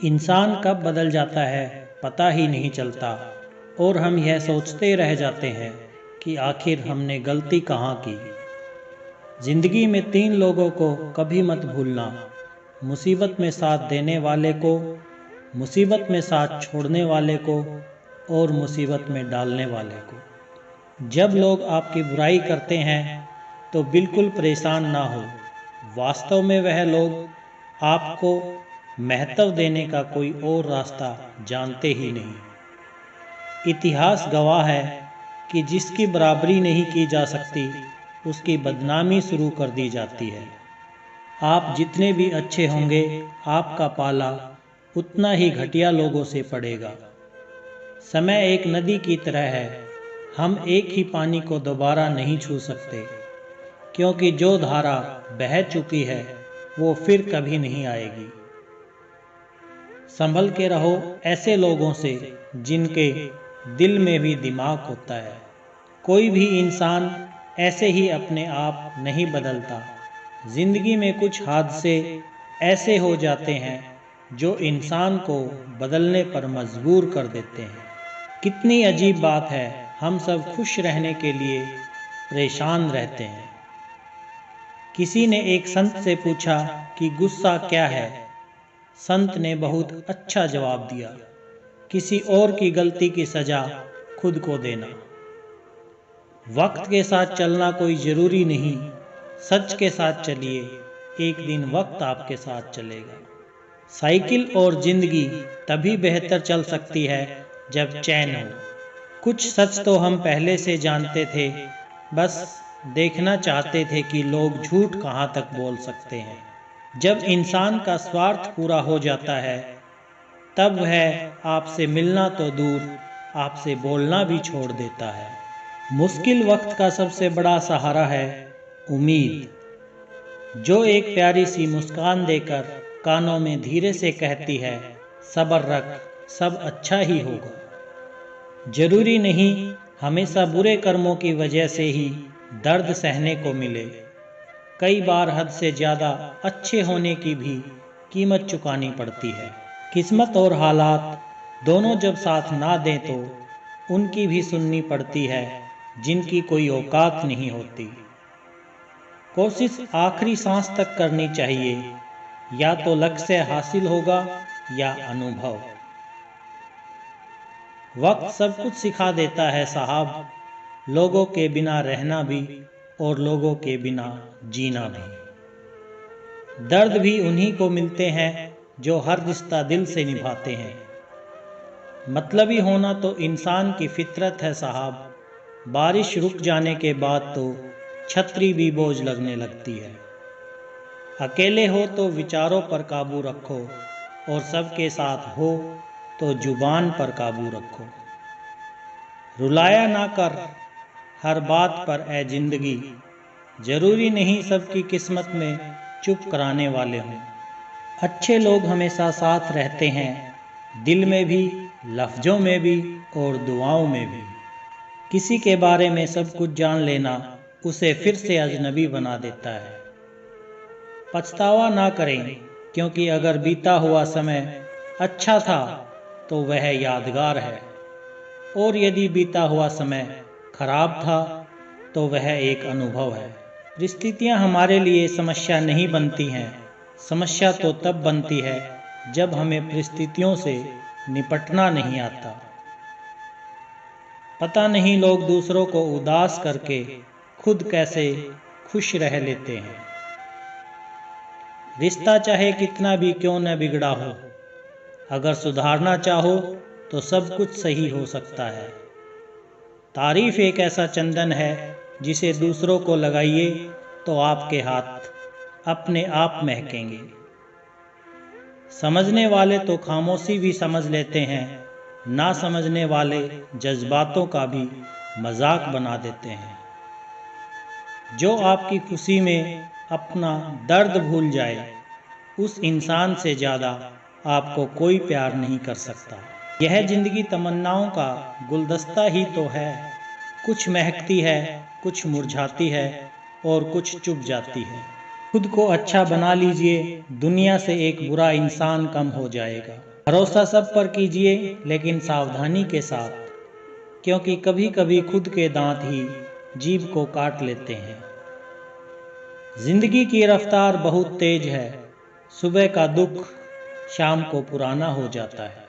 इंसान कब बदल जाता है पता ही नहीं चलता और हम यह सोचते रह जाते हैं कि आखिर हमने गलती कहाँ की। जिंदगी में 3 लोगों को कभी मत भूलना, मुसीबत में साथ देने वाले को, मुसीबत में साथ छोड़ने वाले को और मुसीबत में डालने वाले को। जब लोग आपकी बुराई करते हैं तो बिल्कुल परेशान ना हो, वास्तव में वह लोग आपको महत्व देने का कोई और रास्ता जानते ही नहीं। इतिहास गवाह है कि जिसकी बराबरी नहीं की जा सकती उसकी बदनामी शुरू कर दी जाती है। आप जितने भी अच्छे होंगे, आपका पाला उतना ही घटिया लोगों से पड़ेगा। समय एक नदी की तरह है, हम एक ही पानी को दोबारा नहीं छू सकते, क्योंकि जो धारा बह चुकी है वो फिर कभी नहीं आएगी। संभल के रहो ऐसे लोगों से जिनके दिल में भी दिमाग होता है। कोई भी इंसान ऐसे ही अपने आप नहीं बदलता। जिंदगी में कुछ हादसे ऐसे हो जाते हैं जो इंसान को बदलने पर मजबूर कर देते हैं। कितनी अजीब बात है, हम सब खुश रहने के लिए परेशान रहते हैं। किसी ने एक संत से पूछा कि गुस्सा क्या है। संत ने बहुत अच्छा जवाब दिया, किसी और की गलती की सजा खुद को देना। वक्त के साथ चलना कोई जरूरी नहीं, सच के साथ चलिए, एक दिन वक्त आपके साथ चलेगा। साइकिल और जिंदगी तभी बेहतर चल सकती है जब चैन हो। कुछ सच तो हम पहले से जानते थे, बस देखना चाहते थे कि लोग झूठ कहाँ तक बोल सकते हैं। जब इंसान का स्वार्थ पूरा हो जाता है तब वह आपसे मिलना तो दूर, आपसे बोलना भी छोड़ देता है। मुश्किल वक्त का सबसे बड़ा सहारा है उम्मीद, जो एक प्यारी सी मुस्कान देकर कानों में धीरे से कहती है, सब्र रख, सब अच्छा ही होगा। जरूरी नहीं हमेशा बुरे कर्मों की वजह से ही दर्द सहने को मिले। कई बार हद से ज़्यादा अच्छे होने की भी कीमत चुकानी पड़ती है। किस्मत और हालात दोनों जब साथ ना दें तो उनकी भी सुननी पड़ती है जिनकी कोई औकात नहीं होती। कोशिश आखिरी सांस तक करनी चाहिए, या तो लक्ष्य हासिल होगा या अनुभव। वक्त सब कुछ सिखा देता है साहब, लोगों के बिना रहना भी और लोगों के बिना जीना भी। दर्द भी उन्हीं को मिलते हैं जो हर रिश्ता दिल से निभाते हैं। मतलबी होना तो इंसान की फितरत है साहब, बारिश रुक जाने के बाद तो छतरी भी बोझ लगने लगती है। अकेले हो तो विचारों पर काबू रखो और सबके साथ हो तो जुबान पर काबू रखो। रुलाया ना कर हर बात पर ए जिंदगी, जरूरी नहीं सबकी किस्मत में चुप कराने वाले हों। अच्छे लोग हमेशा साथ रहते हैं, दिल में भी, लफ्जों में भी और दुआओं में भी। किसी के बारे में सब कुछ जान लेना उसे फिर से अजनबी बना देता है। पछतावा ना करें, क्योंकि अगर बीता हुआ समय अच्छा था तो वह यादगार है, और यदि बीता हुआ समय खराब था तो वह एक अनुभव है। परिस्थितियाँ हमारे लिए समस्या नहीं बनती हैं, समस्या तो तब बनती है जब हमें परिस्थितियों से निपटना नहीं आता। पता नहीं लोग दूसरों को उदास करके खुद कैसे खुश रह लेते हैं। रिश्ता चाहे कितना भी क्यों न बिगड़ा हो, अगर सुधारना चाहो तो सब कुछ सही हो सकता है। तारीफ एक ऐसा चंदन है जिसे दूसरों को लगाइए तो आपके हाथ अपने आप महकेंगे। समझने वाले तो खामोशी भी समझ लेते हैं, ना समझने वाले जज्बातों का भी मजाक बना देते हैं। जो आपकी खुशी में अपना दर्द भूल जाए, उस इंसान से ज़्यादा आपको कोई प्यार नहीं कर सकता। यह जिंदगी तमन्नाओं का गुलदस्ता ही तो है, कुछ महकती है, कुछ मुरझाती है और कुछ चुप जाती है। खुद को अच्छा बना लीजिए, दुनिया से एक बुरा इंसान कम हो जाएगा। भरोसा सब पर कीजिए, लेकिन सावधानी के साथ, क्योंकि कभी कभी खुद के दांत ही जीभ को काट लेते हैं। जिंदगी की रफ्तार बहुत तेज है, सुबह का दुख शाम को पुराना हो जाता है।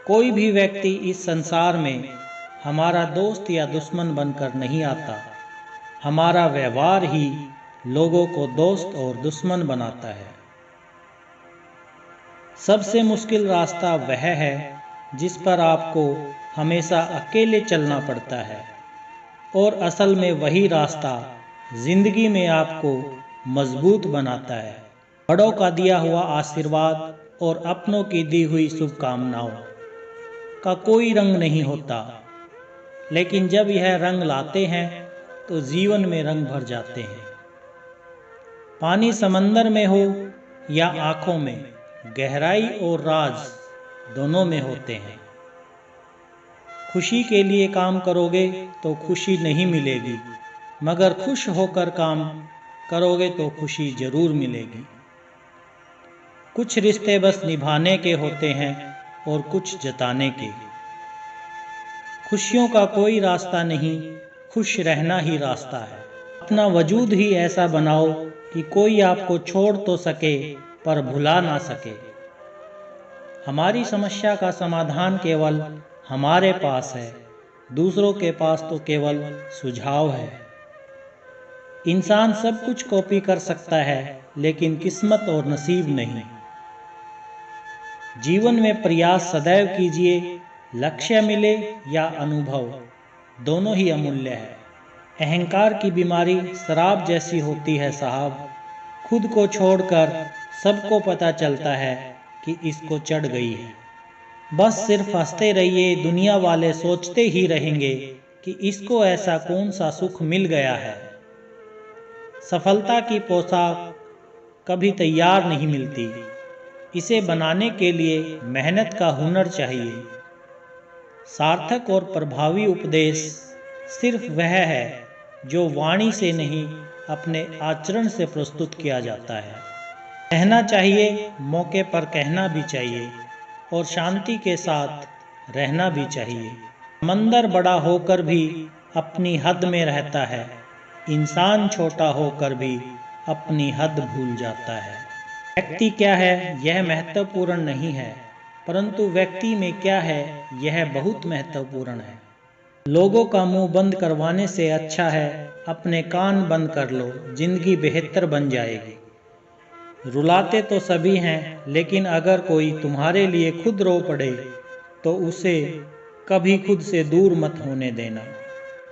कोई भी व्यक्ति इस संसार में हमारा दोस्त या दुश्मन बनकर नहीं आता। हमारा व्यवहार ही लोगों को दोस्त और दुश्मन बनाता है। सबसे मुश्किल रास्ता वह है जिस पर आपको हमेशा अकेले चलना पड़ता है, और असल में वही रास्ता जिंदगी में आपको मजबूत बनाता है। बड़ों का दिया हुआ आशीर्वाद और अपनों की दी हुई शुभकामनाओं का कोई रंग नहीं होता, लेकिन जब यह रंग लाते हैं तो जीवन में रंग भर जाते हैं। पानी समंदर में हो या आंखों में, गहराई और राज दोनों में होते हैं। खुशी के लिए काम करोगे तो खुशी नहीं मिलेगी, मगर खुश होकर काम करोगे तो खुशी जरूर मिलेगी। कुछ रिश्ते बस निभाने के होते हैं और कुछ जताने के। खुशियों का कोई रास्ता नहीं, खुश रहना ही रास्ता है। अपना वजूद ही ऐसा बनाओ कि कोई आपको छोड़ तो सके पर भुला ना सके। हमारी समस्या का समाधान केवल हमारे पास है, दूसरों के पास तो केवल सुझाव है। इंसान सब कुछ कॉपी कर सकता है, लेकिन किस्मत और नसीब नहीं। जीवन में प्रयास सदैव कीजिए, लक्ष्य मिले या अनुभव, दोनों ही अमूल्य है। अहंकार की बीमारी शराब जैसी होती है साहब, खुद को छोड़कर सबको पता चलता है कि इसको चढ़ गई है। बस सिर्फ हंसते रहिए, दुनिया वाले सोचते ही रहेंगे कि इसको ऐसा कौन सा सुख मिल गया है। सफलता की पोशाक कभी तैयार नहीं मिलती, इसे बनाने के लिए मेहनत का हुनर चाहिए। सार्थक और प्रभावी उपदेश सिर्फ वह है जो वाणी से नहीं, अपने आचरण से प्रस्तुत किया जाता है। कहना चाहिए, मौके पर कहना भी चाहिए, और शांति के साथ रहना भी चाहिए। समंदर बड़ा होकर भी अपनी हद में रहता है, इंसान छोटा होकर भी अपनी हद भूल जाता है। व्यक्ति क्या है यह महत्वपूर्ण नहीं है, परंतु व्यक्ति में क्या है यह बहुत महत्वपूर्ण है। लोगों का मुंह बंद करवाने से अच्छा है अपने कान बंद कर लो, जिंदगी बेहतर बन जाएगी। रुलाते तो सभी हैं, लेकिन अगर कोई तुम्हारे लिए खुद रो पड़े तो उसे कभी खुद से दूर मत होने देना।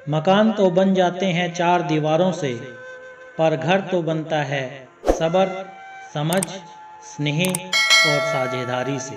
मकान तो बन जाते हैं चार दीवारों से, पर घर तो बनता है सब्र, समझ, स्नेह और साझेदारी से।